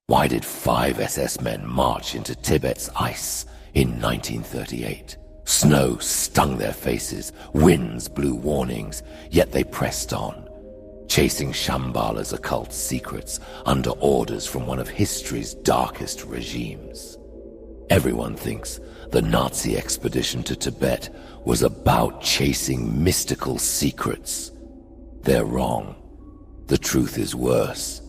Why did 5 SS men march into Tibet's ice in 1938? Snow stung their faces, winds blew warnings, yet they pressed on, chasing Shambhala's occult secrets under orders from one of history's darkest regimes. Everyone thinks the Nazi expedition to Tibet was about chasing mystical secrets. They're wrong. The truth is worse.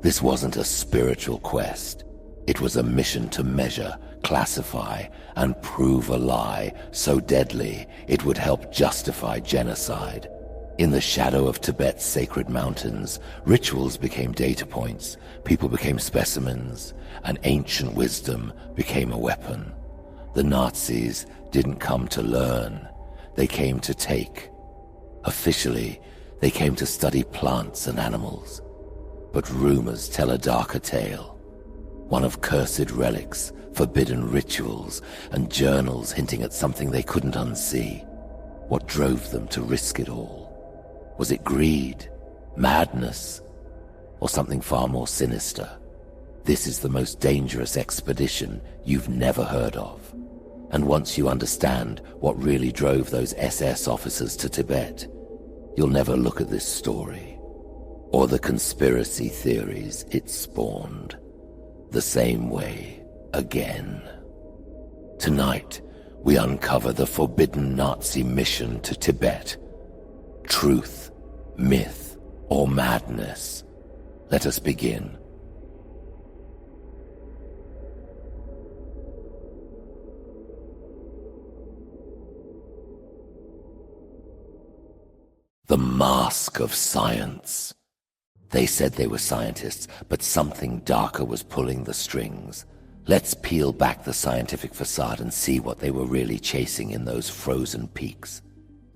This wasn't a spiritual quest. It was a mission to measure, classify, and prove a lie so deadly it would help justify genocide. In the shadow of Tibet's sacred mountains, rituals became data points, people became specimens, and ancient wisdom became a weapon. The Nazis didn't come to learn, they came to take. Officially, they came to study plants and animals. But rumors tell a darker tale. One of cursed relics, forbidden rituals, and journals hinting at something they couldn't unsee. What drove them to risk it all? Was it greed, madness, or something far more sinister? This is the most dangerous expedition you've never heard of. And once you understand what really drove those SS officers to Tibet, you'll never look at this story, or the conspiracy theories it spawned, the same way again. Tonight, we uncover the forbidden Nazi mission to Tibet. Truth, myth, or madness? Let us begin. The mask of science. They said they were scientists, but something darker was pulling the strings. Let's peel back the scientific facade and see what they were really chasing in those frozen peaks.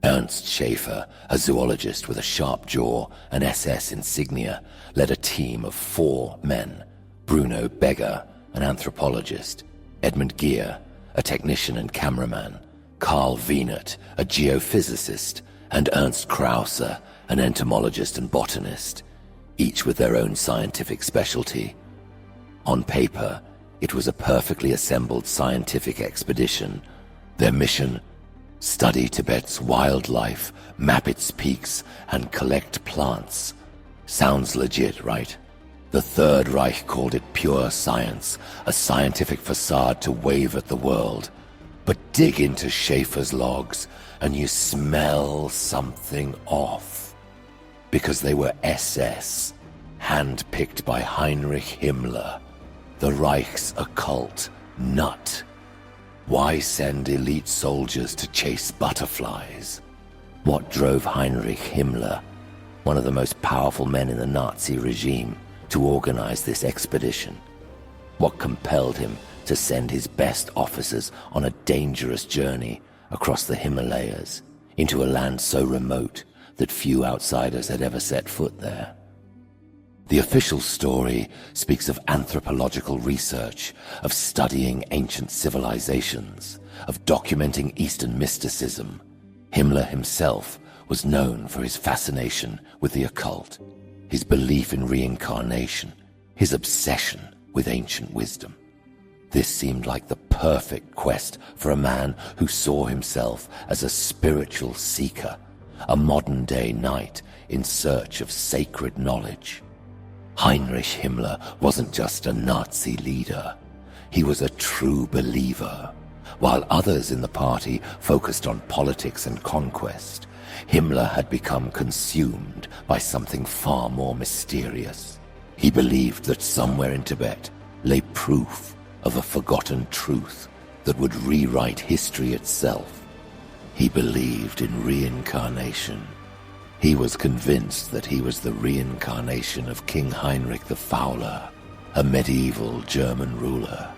Ernst Schaefer, a zoologist with a sharp jaw and SS insignia, led a team of 4 men. Bruno Beger, an anthropologist, Edmund Geer, a technician and cameraman, Karl Wienert, a geophysicist, and Ernst Krause, an entomologist and botanist, each with their own scientific specialty. On paper, it was a perfectly assembled scientific expedition. Their mission: study Tibet's wildlife, map its peaks, and collect plants. Sounds legit, right? The Third Reich called it pure science, a scientific facade to wave at the world. But dig into Schaefer's logs, and you smell something off. Because they were SS, handpicked by Heinrich Himmler, the Reich's occult nut. Why send elite soldiers to chase butterflies? What drove Heinrich Himmler, one of the most powerful men in the Nazi regime, to organize this expedition? What compelled him to send his best officers on a dangerous journey across the Himalayas into a land so remote that few outsiders had ever set foot there? The official story speaks of anthropological research, of studying ancient civilizations, of documenting Eastern mysticism. Himmler himself was known for his fascination with the occult, his belief in reincarnation, his obsession with ancient wisdom. This seemed like the perfect quest for a man who saw himself as a spiritual seeker, a modern-day knight in search of sacred knowledge. Heinrich Himmler wasn't just a Nazi leader. He was a true believer. While others in the party focused on politics and conquest, Himmler had become consumed by something far more mysterious. He believed that somewhere in Tibet lay proof of a forgotten truth that would rewrite history itself. He believed in reincarnation. He was convinced that he was the reincarnation of King Heinrich the Fowler, a medieval German ruler.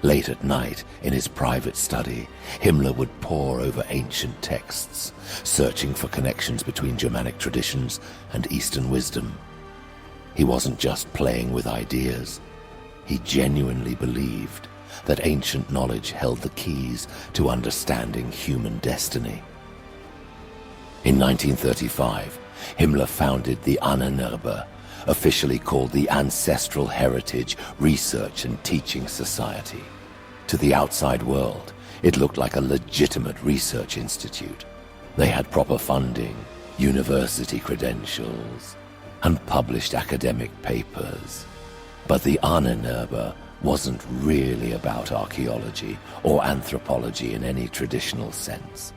Late at night, in his private study, Himmler would pore over ancient texts, searching for connections between Germanic traditions and Eastern wisdom. He wasn't just playing with ideas. He genuinely believed that ancient knowledge held the keys to understanding human destiny. In 1935, Himmler founded the Ahnenerbe, officially called the Ancestral Heritage Research and Teaching Society. To the outside world, it looked like a legitimate research institute. They had proper funding, university credentials, and published academic papers. But the Ahnenerbe wasn't really about archaeology or anthropology in any traditional sense.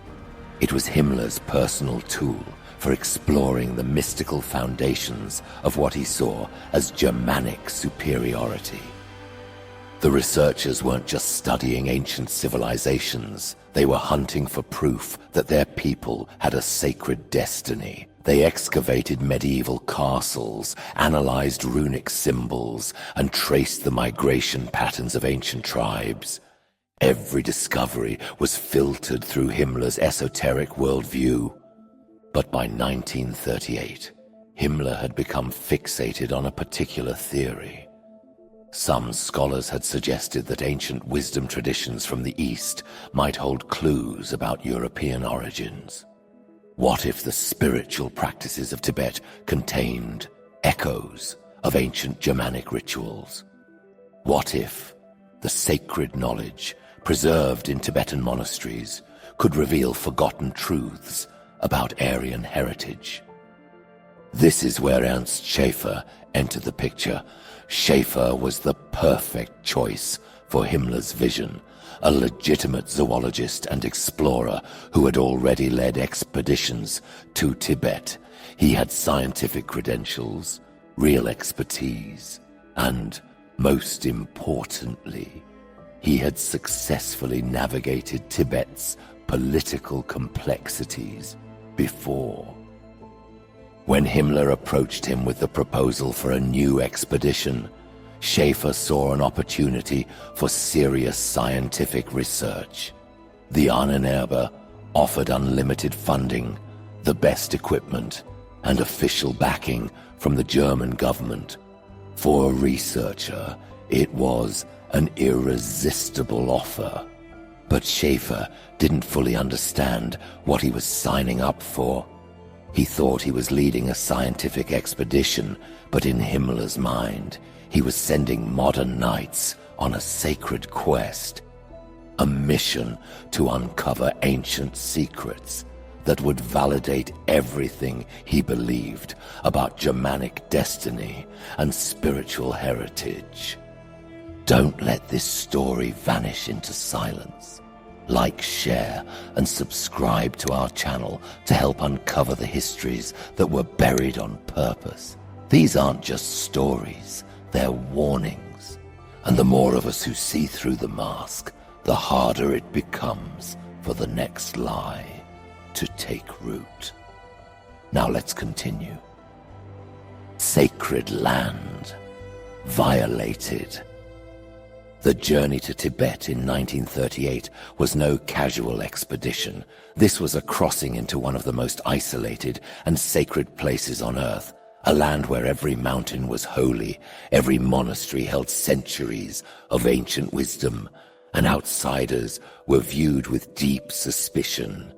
It was Himmler's personal tool for exploring the mystical foundations of what he saw as Germanic superiority. The researchers weren't just studying ancient civilizations, they were hunting for proof that their people had a sacred destiny. They excavated medieval castles, analyzed runic symbols, and traced the migration patterns of ancient tribes. Every discovery was filtered through Himmler's esoteric worldview. But by 1938, Himmler had become fixated on a particular theory. Some scholars had suggested that ancient wisdom traditions from the East might hold clues about European origins. What if the spiritual practices of Tibet contained echoes of ancient Germanic rituals? What if the sacred knowledge preserved in Tibetan monasteries could reveal forgotten truths about Aryan heritage? This is where Ernst Schaefer entered the picture. Schaefer was the perfect choice for Himmler's vision, a legitimate zoologist and explorer who had already led expeditions to Tibet. He had scientific credentials, real expertise, and, most importantly, he had successfully navigated Tibet's political complexities before. When Himmler approached him with the proposal for a new expedition, Schaefer saw an opportunity for serious scientific research. The Ahnenerbe offered unlimited funding, the best equipment, and official backing from the German government. For a researcher, it was an irresistible offer. But Schaefer didn't fully understand what he was signing up for. He thought he was leading a scientific expedition, but in Himmler's mind, he was sending modern knights on a sacred quest, a mission to uncover ancient secrets that would validate everything he believed about Germanic destiny and spiritual heritage. Don't let this story vanish into silence. Like, share, and subscribe to our channel to help uncover the histories that were buried on purpose. These aren't just stories, they're warnings. And the more of us who see through the mask, the harder it becomes for the next lie to take root. Now let's continue. Sacred land. Violated. The journey to Tibet in 1938 was no casual expedition. This was a crossing into one of the most isolated and sacred places on Earth, a land where every mountain was holy, every monastery held centuries of ancient wisdom, and outsiders were viewed with deep suspicion.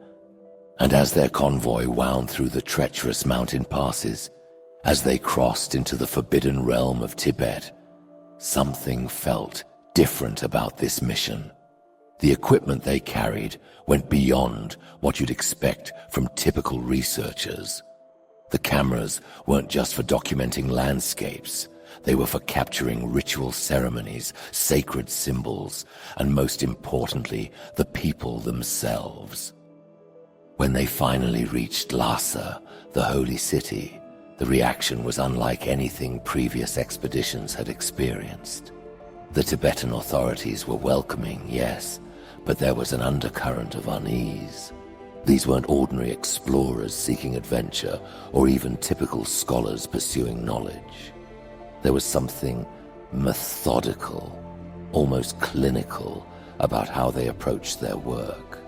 And as their convoy wound through the treacherous mountain passes, as they crossed into the forbidden realm of Tibet, something felt different about this mission. The equipment they carried went beyond what you'd expect from typical researchers. The cameras weren't just for documenting landscapes. They were for capturing ritual ceremonies, sacred symbols, and most importantly, the people themselves. When they finally reached Lhasa, the holy city, the reaction was unlike anything previous expeditions had experienced. The Tibetan authorities were welcoming, yes, but there was an undercurrent of unease. These weren't ordinary explorers seeking adventure, or even typical scholars pursuing knowledge. There was something methodical, almost clinical, about how they approached their work.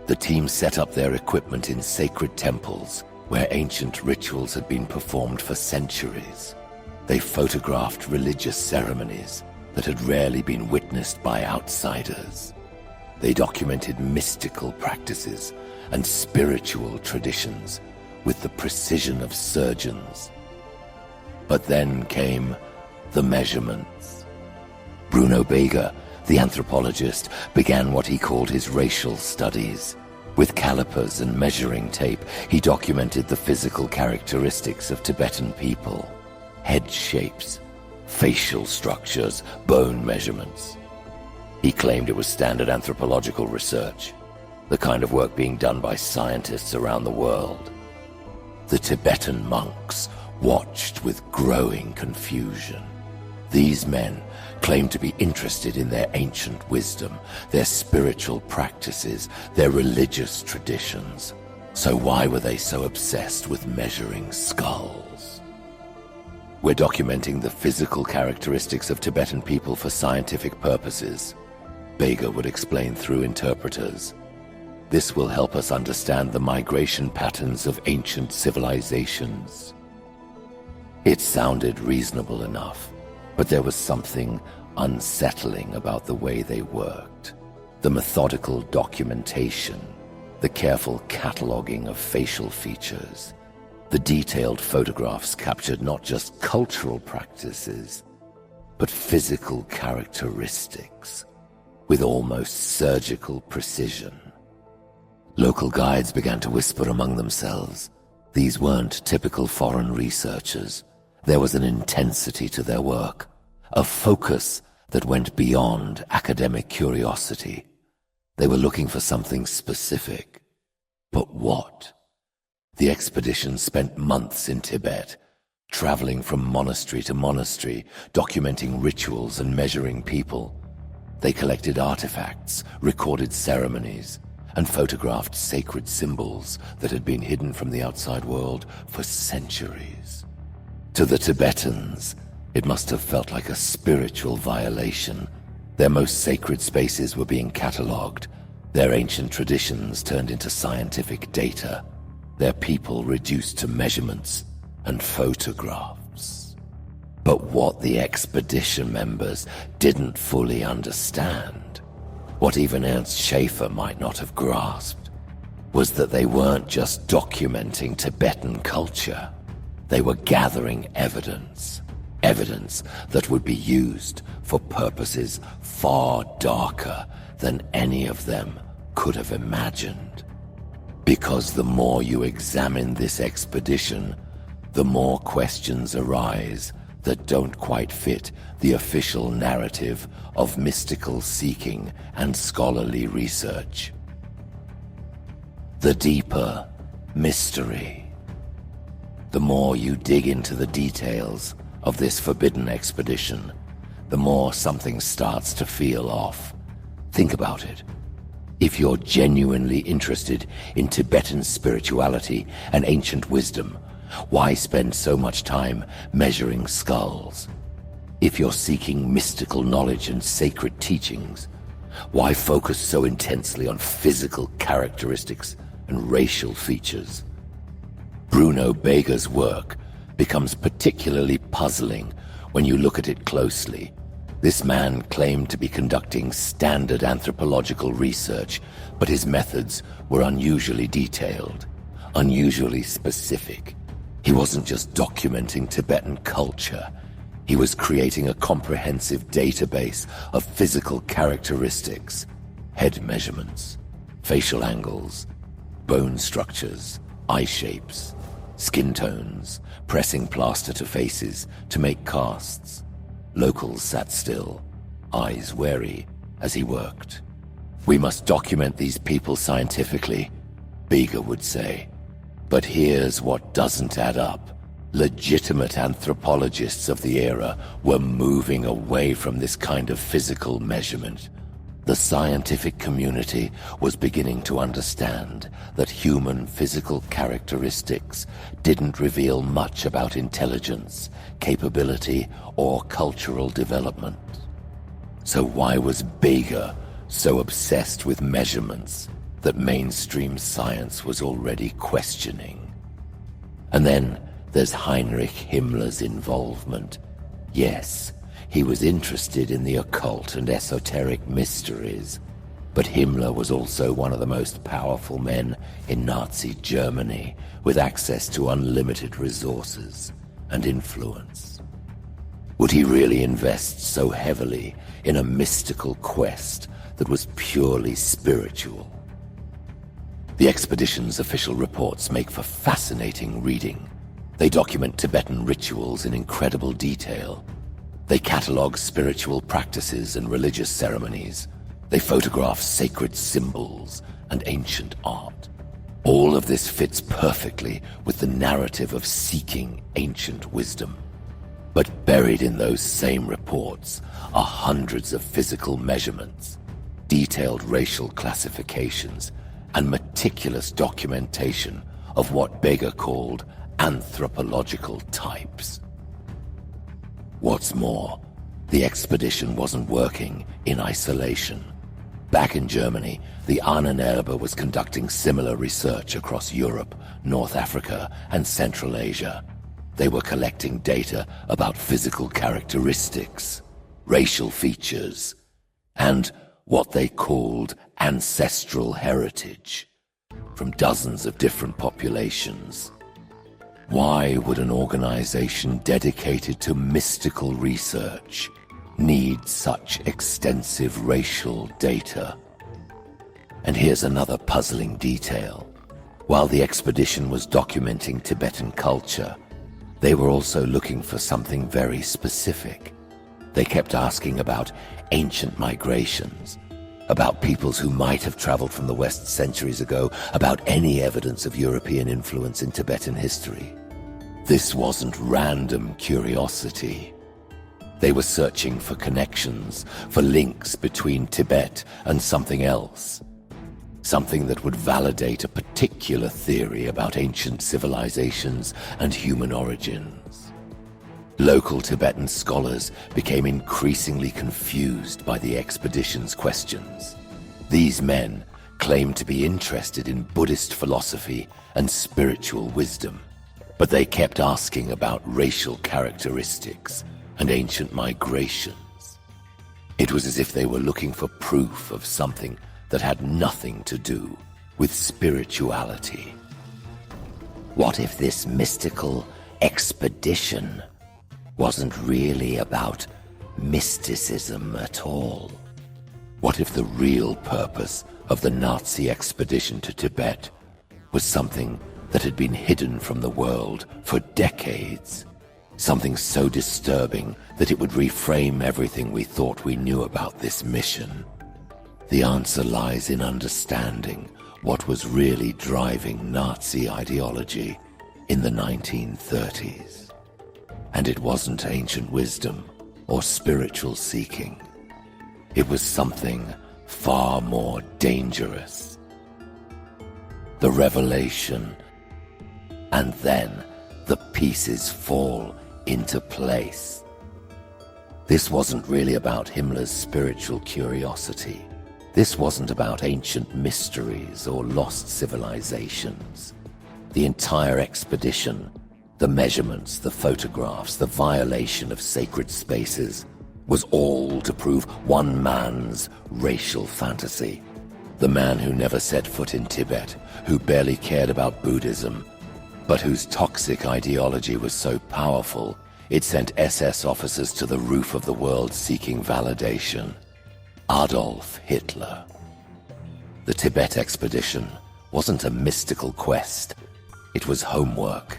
The team set up their equipment in sacred temples, where ancient rituals had been performed for centuries. They photographed religious ceremonies that had rarely been witnessed by outsiders. They documented mystical practices and spiritual traditions with the precision of surgeons. But then came the measurements. Bruno Bega, the anthropologist, began what he called his racial studies. With calipers and measuring tape, he documented the physical characteristics of Tibetan people. Head shapes, facial structures, bone measurements. He claimed it was standard anthropological research, the kind of work being done by scientists around the world. The Tibetan monks watched with growing confusion. These men claimed to be interested in their ancient wisdom, their spiritual practices, their religious traditions. So why were they so obsessed with measuring skulls? We're documenting the physical characteristics of Tibetan people for scientific purposes, Bega would explain through interpreters. This will help us understand the migration patterns of ancient civilizations. It sounded reasonable enough, but there was something unsettling about the way they worked. The methodical documentation, the careful cataloging of facial features, the detailed photographs captured not just cultural practices, but physical characteristics with almost surgical precision. Local guides began to whisper among themselves. These weren't typical foreign researchers. There was an intensity to their work, a focus that went beyond academic curiosity. They were looking for something specific. But what? The expedition spent months in Tibet, traveling from monastery to monastery, documenting rituals and measuring people. They collected artifacts, recorded ceremonies, and photographed sacred symbols that had been hidden from the outside world for centuries. To the Tibetans, it must have felt like a spiritual violation. Their most sacred spaces were being catalogued, their ancient traditions turned into scientific data, their people reduced to measurements and photographs. But what the expedition members didn't fully understand, what even Ernst Schaefer might not have grasped, was that they weren't just documenting Tibetan culture. They were gathering evidence that would be used for purposes far darker than any of them could have imagined. Because the more you examine this expedition, the more questions arise that don't quite fit the official narrative of mystical seeking and scholarly research. The deeper mystery. The more you dig into the details of this forbidden expedition, the more something starts to feel off. Think about it. If you're genuinely interested in Tibetan spirituality and ancient wisdom, why spend so much time measuring skulls? If you're seeking mystical knowledge and sacred teachings, why focus so intensely on physical characteristics and racial features? Bruno Bega's work becomes particularly puzzling when you look at it closely. This man claimed to be conducting standard anthropological research, but his methods were unusually detailed, unusually specific. He wasn't just documenting Tibetan culture. He was creating a comprehensive database of physical characteristics, head measurements, facial angles, bone structures, eye shapes, skin tones, pressing plaster to faces to make casts. Locals sat still, eyes wary, as he worked. We must document these people scientifically, Bega would say. But here's what doesn't add up. Legitimate anthropologists of the era were moving away from this kind of physical measurement. The scientific community was beginning to understand that human physical characteristics didn't reveal much about intelligence, capability, or cultural development. So why was Bega so obsessed with measurements that mainstream science was already questioning? And then there's Heinrich Himmler's involvement. Yes, he was interested in the occult and esoteric mysteries, but Himmler was also one of the most powerful men in Nazi Germany, with access to unlimited resources. and influence? Would he really invest so heavily in a mystical quest that was purely spiritual? The expedition's official reports make for fascinating reading. They document Tibetan rituals in incredible detail. They catalogue spiritual practices and religious ceremonies. They photograph sacred symbols and ancient art. All of this fits perfectly with the narrative of seeking ancient wisdom. But buried in those same reports are hundreds of physical measurements, detailed racial classifications, and meticulous documentation of what Bega called anthropological types. What's more, the expedition wasn't working in isolation. Back in Germany, the Ahnenerbe was conducting similar research across Europe, North Africa, and Central Asia. They were collecting data about physical characteristics, racial features, and what they called ancestral heritage from dozens of different populations. Why would an organization dedicated to mystical research need such extensive racial data? And here's another puzzling detail. While the expedition was documenting Tibetan culture, they were also looking for something very specific. They kept asking about ancient migrations, about peoples who might have traveled from the West centuries ago, about any evidence of European influence in Tibetan history. This wasn't random curiosity. They were searching for connections, for links between Tibet and something else. Something that would validate a particular theory about ancient civilizations and human origins. Local Tibetan scholars became increasingly confused by the expedition's questions. These men claimed to be interested in Buddhist philosophy and spiritual wisdom, but they kept asking about racial characteristics and ancient migrations. It was as if they were looking for proof of something that had nothing to do with spirituality. What if this mystical expedition wasn't really about mysticism at all? What if the real purpose of the Nazi expedition to Tibet was something that had been hidden from the world for decades? Something so disturbing that it would reframe everything we thought we knew about this mission. The answer lies in understanding what was really driving Nazi ideology in the 1930s. And it wasn't ancient wisdom or spiritual seeking. It was something far more dangerous. The revelation, and then the pieces fall into place. This wasn't really about Himmler's spiritual curiosity. This wasn't about ancient mysteries or lost civilizations. The entire expedition, the measurements, the photographs, the violation of sacred spaces, was all to prove one man's racial fantasy. The man who never set foot in Tibet, who barely cared about Buddhism, but whose toxic ideology was so powerful, it sent SS officers to the roof of the world seeking validation. Adolf Hitler. The Tibet expedition wasn't a mystical quest. It was homework.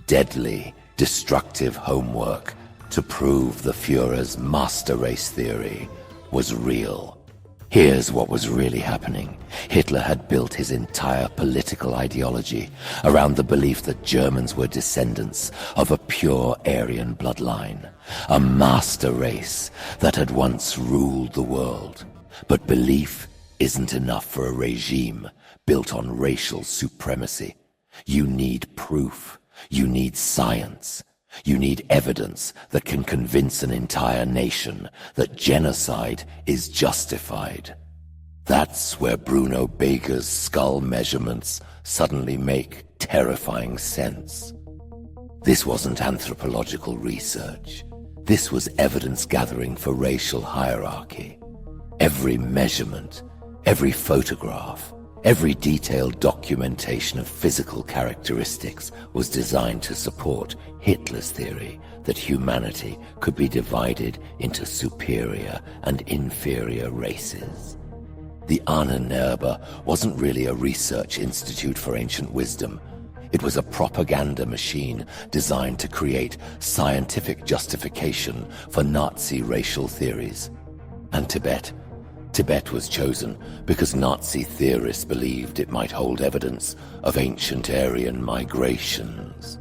Deadly, destructive homework to prove the Führer's master race theory was real. Here's what was really happening. Hitler had built his entire political ideology around the belief that Germans were descendants of a pure Aryan bloodline, a master race that had once ruled the world. But belief isn't enough for a regime built on racial supremacy. You need proof. You need science. You need evidence that can convince an entire nation that genocide is justified. That's where Bruno Beger's skull measurements suddenly make terrifying sense. This wasn't anthropological research. This was evidence gathering for racial hierarchy. Every measurement, every photograph, Every detailed documentation of physical characteristics was designed to support Hitler's theory that humanity could be divided into superior and inferior races. The Ahnenerbe wasn't really a research institute for ancient wisdom. It was a propaganda machine designed to create scientific justification for Nazi racial theories. And Tibet was chosen because Nazi theorists believed it might hold evidence of ancient Aryan migrations.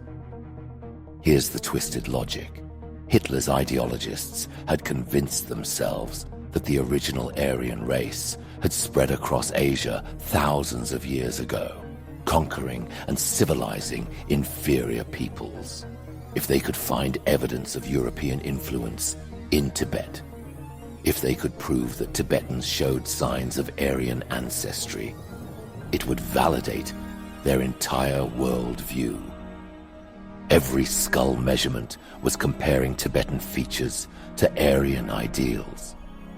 Here's the twisted logic. Hitler's ideologists had convinced themselves that the original Aryan race had spread across Asia thousands of years ago, conquering and civilizing inferior peoples. If they could find evidence of European influence in Tibet, if they could prove that Tibetans showed signs of Aryan ancestry, it would validate their entire worldview. Every skull measurement was comparing Tibetan features to Aryan ideals.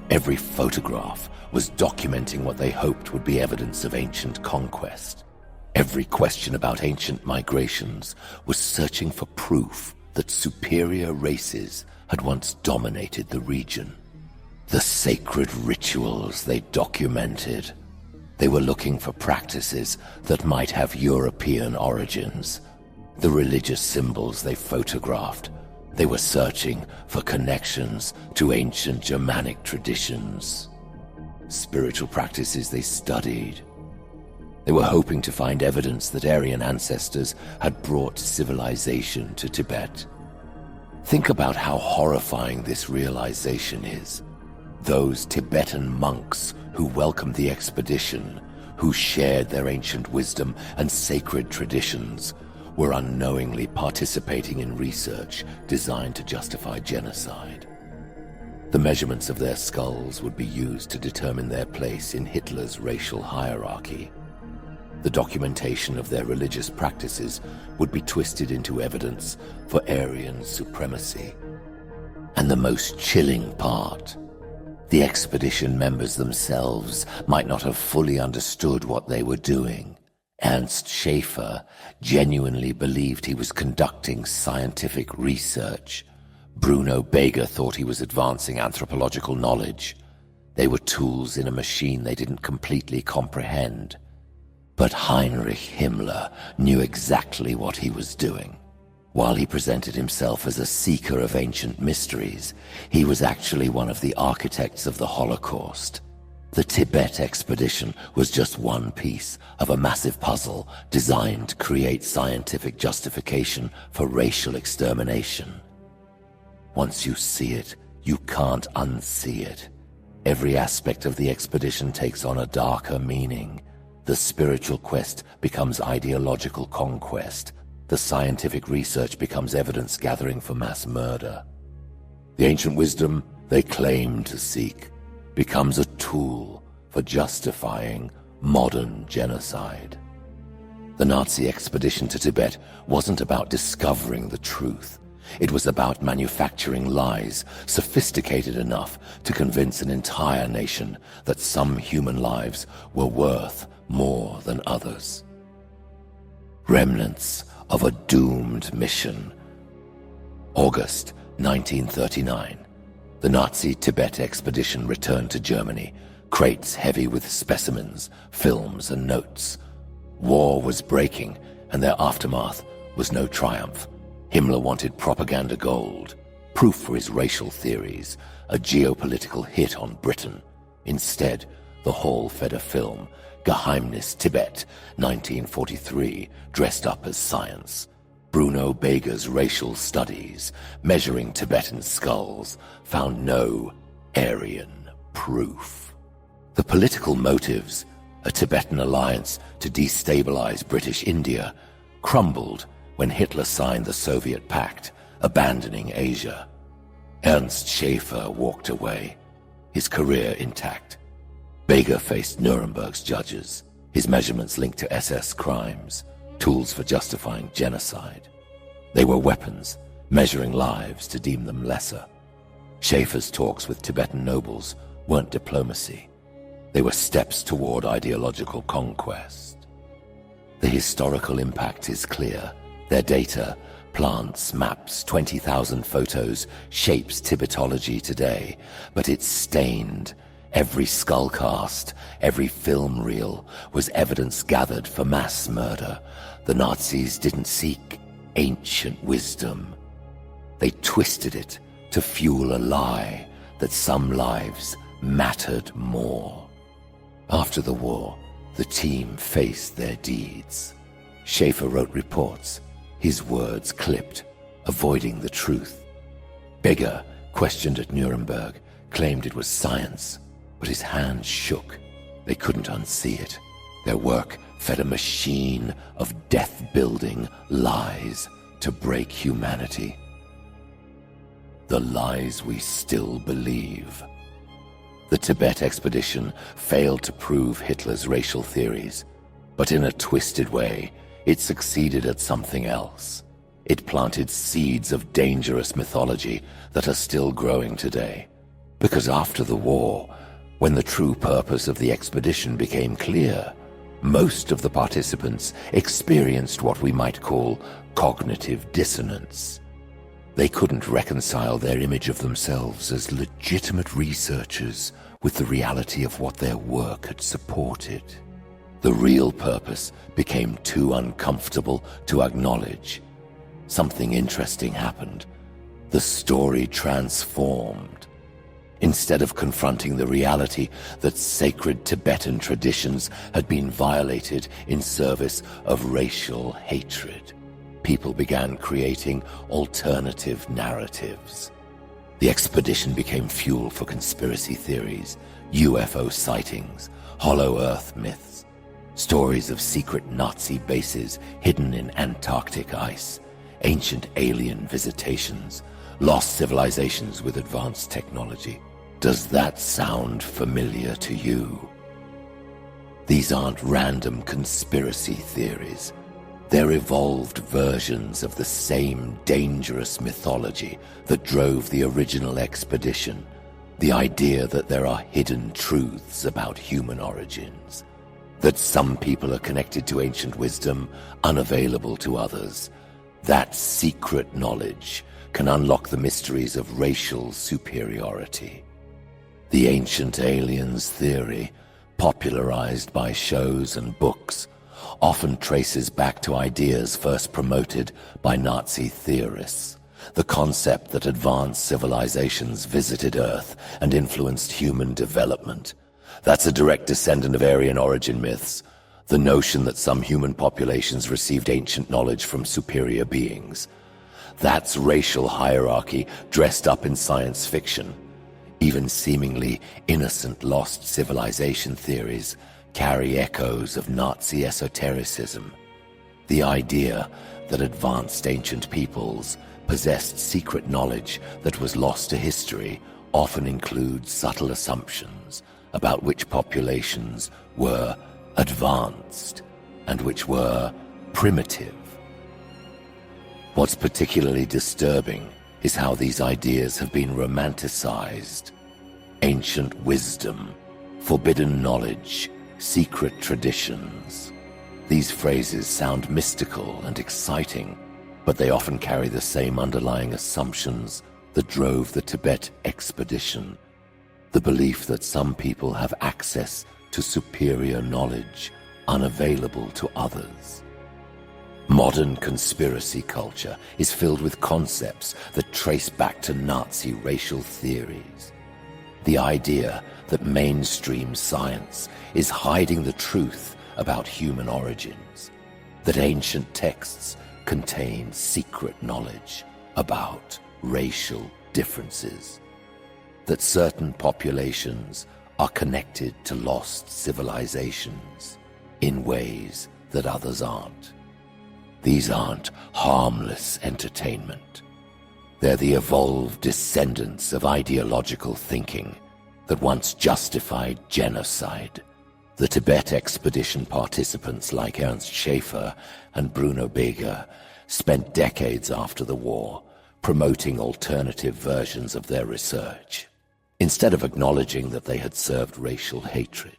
Every photograph was documenting what they hoped would be evidence of ancient conquest. Every question about ancient migrations was searching for proof that superior races had once dominated the region. The sacred rituals they documented. They were looking for practices that might have European origins. The religious symbols they photographed. They were searching for connections to ancient Germanic traditions. Spiritual practices they studied. They were hoping to find evidence that Aryan ancestors had brought civilization to Tibet. Think about how horrifying this realization is. Those Tibetan monks who welcomed the expedition, who shared their ancient wisdom and sacred traditions, were unknowingly participating in research designed to justify genocide. The measurements of their skulls would be used to determine their place in Hitler's racial hierarchy. The documentation of their religious practices would be twisted into evidence for Aryan supremacy. And the most chilling part, the expedition members themselves might not have fully understood what they were doing. Ernst Schaefer genuinely believed he was conducting scientific research. Bruno Beger thought he was advancing anthropological knowledge. They were tools in a machine they didn't completely comprehend. But Heinrich Himmler knew exactly what he was doing. While he presented himself as a seeker of ancient mysteries, he was actually one of the architects of the Holocaust. The Tibet expedition was just one piece of a massive puzzle designed to create scientific justification for racial extermination. Once you see it, you can't unsee it. Every aspect of the expedition takes on a darker meaning. The spiritual quest becomes ideological conquest. The scientific research becomes evidence gathering for mass murder. The ancient wisdom they claim to seek becomes a tool for justifying modern genocide. The Nazi expedition to Tibet wasn't about discovering the truth. It was about manufacturing lies sophisticated enough to convince an entire nation that some human lives were worth more than others. Remnants of a doomed mission. August 1939. The Nazi Tibet expedition returned to Germany, crates heavy with specimens, films, and notes. War was breaking, and their aftermath was no triumph. Himmler wanted propaganda gold, proof for his racial theories, a geopolitical hit on Britain. Instead, the hall fed a film, Geheimnis Tibet, 1943, dressed up as science. Bruno Beger's racial studies, measuring Tibetan skulls, found no Aryan proof. The political motives, a Tibetan alliance to destabilize British India, crumbled when Hitler signed the Soviet Pact, abandoning Asia. Ernst Schaefer walked away, his career intact. Beger faced Nuremberg's judges, his measurements linked to SS crimes, tools for justifying genocide. They were weapons, measuring lives to deem them lesser. Schaefer's talks with Tibetan nobles weren't diplomacy. They were steps toward ideological conquest. The historical impact is clear. Their data, plants, maps, 20,000 photos, shapes Tibetology today, but it's stained. Every skull cast, every film reel was evidence gathered for mass murder. The Nazis didn't seek ancient wisdom. They twisted it to fuel a lie that some lives mattered more. After the war, the team faced their deeds. Schaefer wrote reports, his words clipped, avoiding the truth. Bigger, questioned at Nuremberg, claimed it was science, but his hands shook. They couldn't unsee it. Their work fed a machine of death-building lies to break humanity. The lies we still believe. The Tibet expedition failed to prove Hitler's racial theories, but in a twisted way, it succeeded at something else. It planted seeds of dangerous mythology that are still growing today. Because after the war, when the true purpose of the expedition became clear, most of the participants experienced what we might call cognitive dissonance. They couldn't reconcile their image of themselves as legitimate researchers with the reality of what their work had supported. The real purpose became too uncomfortable to acknowledge. Something interesting happened. The story transformed. Instead of confronting the reality that sacred Tibetan traditions had been violated in service of racial hatred, people began creating alternative narratives. The expedition became fuel for conspiracy theories, UFO sightings, hollow earth myths, stories of secret Nazi bases hidden in Antarctic ice, ancient alien visitations, lost civilizations with advanced technology. Does that sound familiar to you? These aren't random conspiracy theories. They're evolved versions of the same dangerous mythology that drove the original expedition. The idea that there are hidden truths about human origins. That some people are connected to ancient wisdom, unavailable to others. That secret knowledge can unlock the mysteries of racial superiority. The ancient aliens theory, popularized by shows and books, often traces back to ideas first promoted by Nazi theorists. The concept that advanced civilizations visited Earth and influenced human development. That's a direct descendant of Aryan origin myths. The notion that some human populations received ancient knowledge from superior beings. That's racial hierarchy dressed up in science fiction. Even seemingly innocent lost civilization theories carry echoes of Nazi esotericism. The idea that advanced ancient peoples possessed secret knowledge that was lost to history often includes subtle assumptions about which populations were advanced and which were primitive. What's particularly disturbing is how these ideas have been romanticized. Ancient wisdom, forbidden knowledge, secret traditions. These phrases sound mystical and exciting, but they often carry the same underlying assumptions that drove the Tibet expedition. The belief that some people have access to superior knowledge unavailable to others. Modern conspiracy culture is filled with concepts that trace back to Nazi racial theories. The idea that mainstream science is hiding the truth about human origins, that ancient texts contain secret knowledge about racial differences, that certain populations are connected to lost civilizations in ways that others aren't. These aren't harmless entertainment. They're the evolved descendants of ideological thinking that once justified genocide. The Tibet expedition participants like Ernst Schaefer and Bruno Beger spent decades after the war promoting alternative versions of their research. Instead of acknowledging that they had served racial hatred,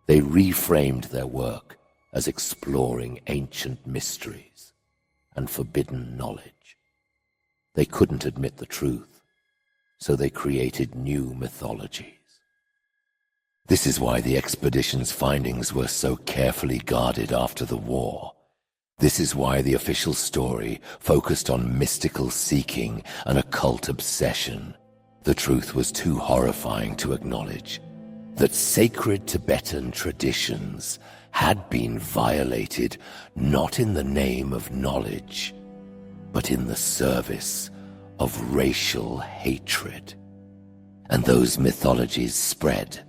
They reframed their work as exploring ancient mysteries and forbidden knowledge. They couldn't admit the truth, so they created new mythologies. This is why the expedition's findings were so carefully guarded after the war. This is why the official story focused on mystical seeking and occult obsession. The truth was too horrifying to acknowledge, that sacred Tibetan traditions had been violated not in the name of knowledge, but in the service of racial hatred. And those mythologies spread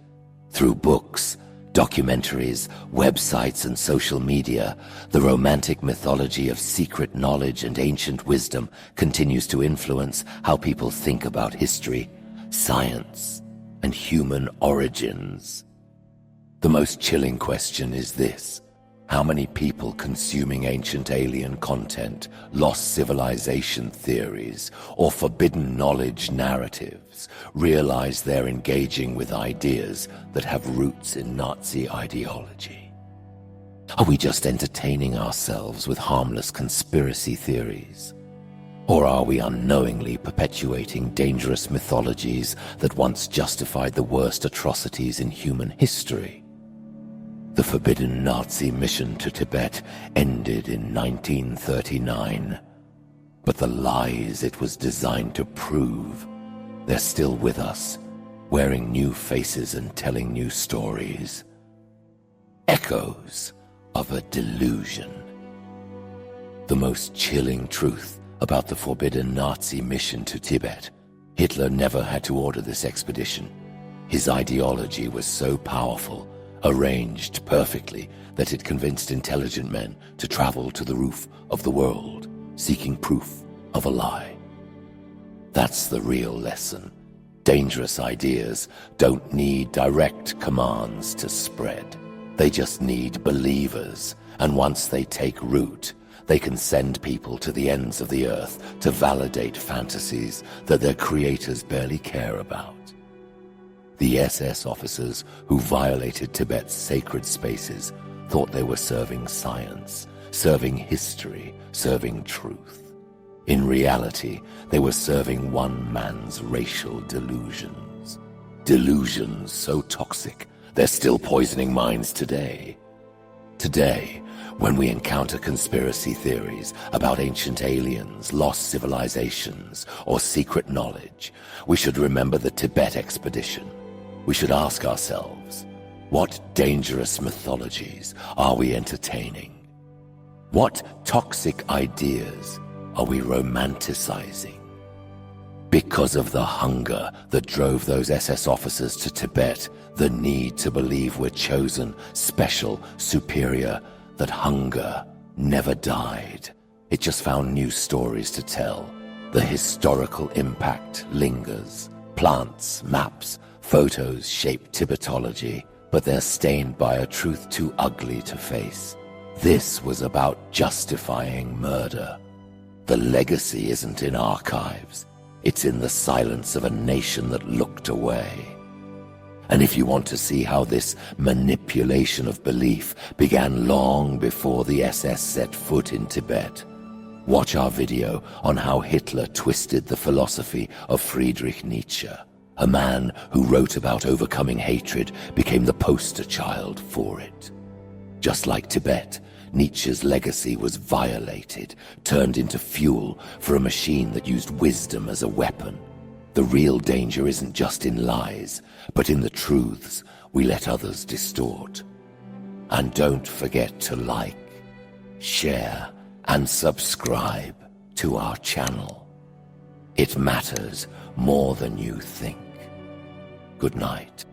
through books, documentaries, websites, and social media. The romantic mythology of secret knowledge and ancient wisdom continues to influence how people think about history, science, and human origins. The most chilling question is this: how many people consuming ancient alien content, lost civilization theories, or forbidden knowledge narratives realize they're engaging with ideas that have roots in Nazi ideology? Are we just entertaining ourselves with harmless conspiracy theories? Or are we unknowingly perpetuating dangerous mythologies that once justified the worst atrocities in human history? The forbidden Nazi mission to Tibet ended in 1939, but the lies it was designed to prove, they're still with us, wearing new faces and telling new stories. Echoes of a delusion. The most chilling truth about the forbidden Nazi mission to Tibet: Hitler never had to order this expedition. His ideology was so powerful, arranged perfectly, that it convinced intelligent men to travel to the roof of the world, seeking proof of a lie. That's the real lesson. Dangerous ideas don't need direct commands to spread. They just need believers, and once they take root, they can send people to the ends of the earth to validate fantasies that their creators barely care about. The SS officers who violated Tibet's sacred spaces thought they were serving science, serving history, serving truth. In reality, they were serving one man's racial delusions. Delusions so toxic, they're still poisoning minds today. Today, when we encounter conspiracy theories about ancient aliens, lost civilizations, or secret knowledge, we should remember the Tibet expedition. We should ask ourselves, what dangerous mythologies are we entertaining? What toxic ideas are we romanticizing? Because of the hunger that drove those SS officers to Tibet, the need to believe we're chosen, special, superior, that hunger never died. It just found new stories to tell. The historical impact lingers. Plants, maps, photos shape Tibetology, but they're stained by a truth too ugly to face. This was about justifying murder. The legacy isn't in archives. It's in the silence of a nation that looked away. And if you want to see how this manipulation of belief began long before the SS set foot in Tibet, watch our video on how Hitler twisted the philosophy of Friedrich Nietzsche. A man who wrote about overcoming hatred became the poster child for it. Just like Tibet, Nietzsche's legacy was violated, turned into fuel for a machine that used wisdom as a weapon. The real danger isn't just in lies, but in the truths we let others distort. And don't forget to like, share, and subscribe to our channel. It matters more than you think. Good night.